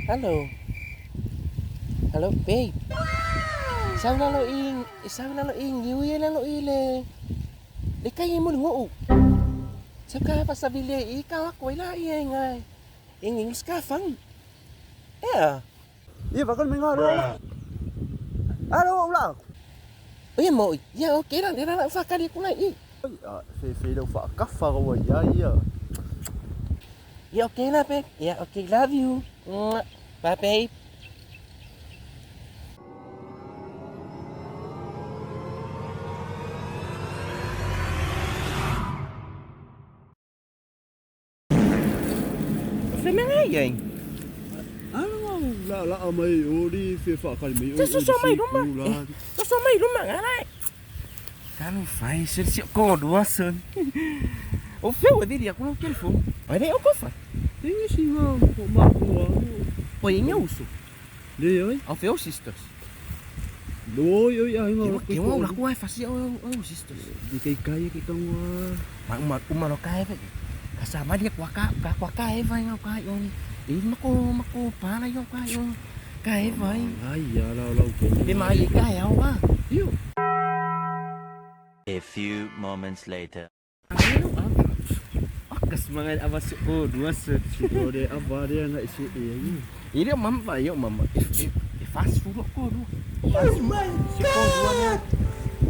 Hello. Hello, babe. Sao na lo ing yêu ye na lo ile. Để cái mo ngủ. Sao ka pa sa bili ikaw ako ila ye ngai. Ing ska phăng. Yeah. Iya bahkan mengar rồi. Alo ông lão. Ôi mo, ya ok lang dia nak fa ka dia ku lai. Phi đâu phải cắt pha rồi ya ya. Ya ok lah, babe. Ya ok, love you. Bye, babe. Sao mày ngay vậy? Là mày đi phi phạ cái mày. Sao mày đúng mà? Sao mày đúng mà ngã này? Kan phải ser siap kau dua sen. O feu de dia com aquele fogo. Vai daí o que faz? Tem esse não, uma. Oi, em uso. Đi ơi. O feu sisters. Đôi ơi ai mà. Kiểu mau là quay phát o sisters. Đi cái con Mà nó cay vậy. Kasama dia kwa cay vai ngau cay on. Đi mako pa lai ngau cay on. Cay vai. Ai ya lâu cũng. Đi mà gì cay hao á. Yêu. A few moments later. Akas mga awas ko dua set. Kalau dia apa dia nak isi ini. Ini mama vai yo mama. Fast food ko do. Oh my god.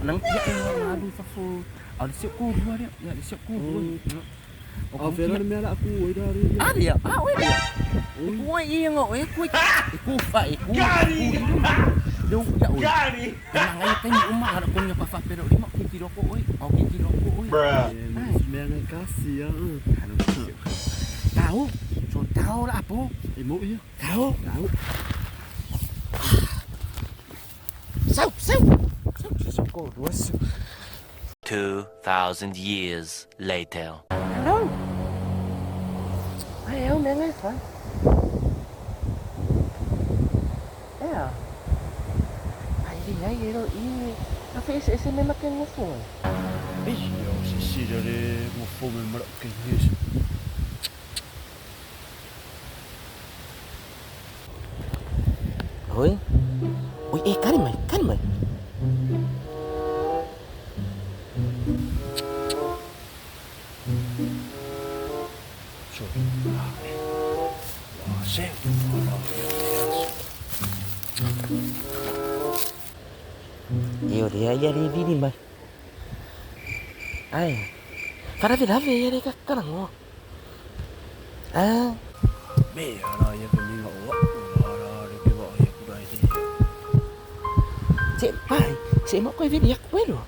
Nang tiya ang adu sa food. Ada siap ko dua dia. Ya siap ko dua. Oh, pero ni ala aku dari. Ada ya? Ah, oi dia. Oi iya ngok ku fa ku. Dong ya oi. Nang ay kan umma ada punya papa pero lima kilo ko oi. Oh kilo ko oi. Sebenarnya kasih ya. Tahu? So tahu lah apa? Ibu ya. Tahu? Sao ko dua. 2,000 years later. Hello. Ai eu nem phải. Yeah. Ai đi nhảy vậy rồi ý. Nó phải sẽ mấy cái nó rồi. Iya, sisi dari mufo memang kini. Oi. Oi, kan mày. Yêu dia ya di bini mày. Ai. Para vida về đây các thằng ngô. À. Bây giờ là giờ cái mình ngủ á. Rồi cái vợ hiện đây thì. Sẽ mau quay video quay rồi.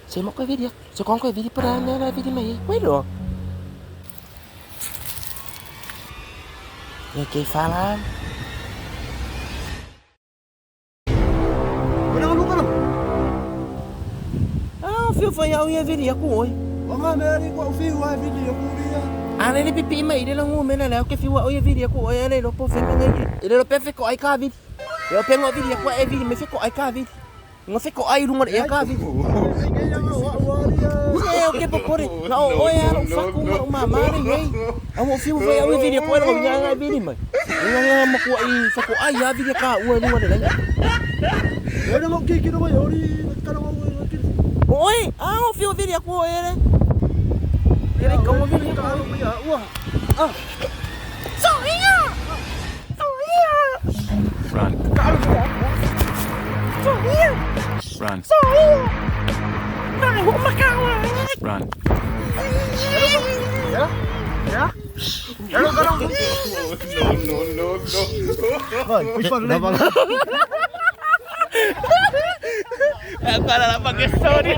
Sẽ mau quay video. Cho con quay video para nè video mày quay rồi. Ya ke falan. Phil phải ao ya video ko oi. Mga meron ko Phil wa video ko dia. Ana ni pipi mai dia langu mena la ke Phil wa o ya video ko oi ale lo po fe ngai. Ile lo pe fe ko ai ka video. Yo pe ngo video ko ai video me fe ko ai ka video. Ngo fe ko ai rungo ya ka video. Ya o ke po pore. Na o ya lo fa ko ma ni ngai. Amo Phil fa ya video ko lo nya ngai video mai. Nga ma ko ai fa ko ai ya video ka o rungo de la. Yo no mo kiki no mai ori kana mo. Oi, o Phil video ko ele. Ele como video ko. Wah. Soia. Run. Soia. Run. Này hổ Macau à. Run. Ya. Hello kalau. No. Vai, cuidado lá. Para la pakai story.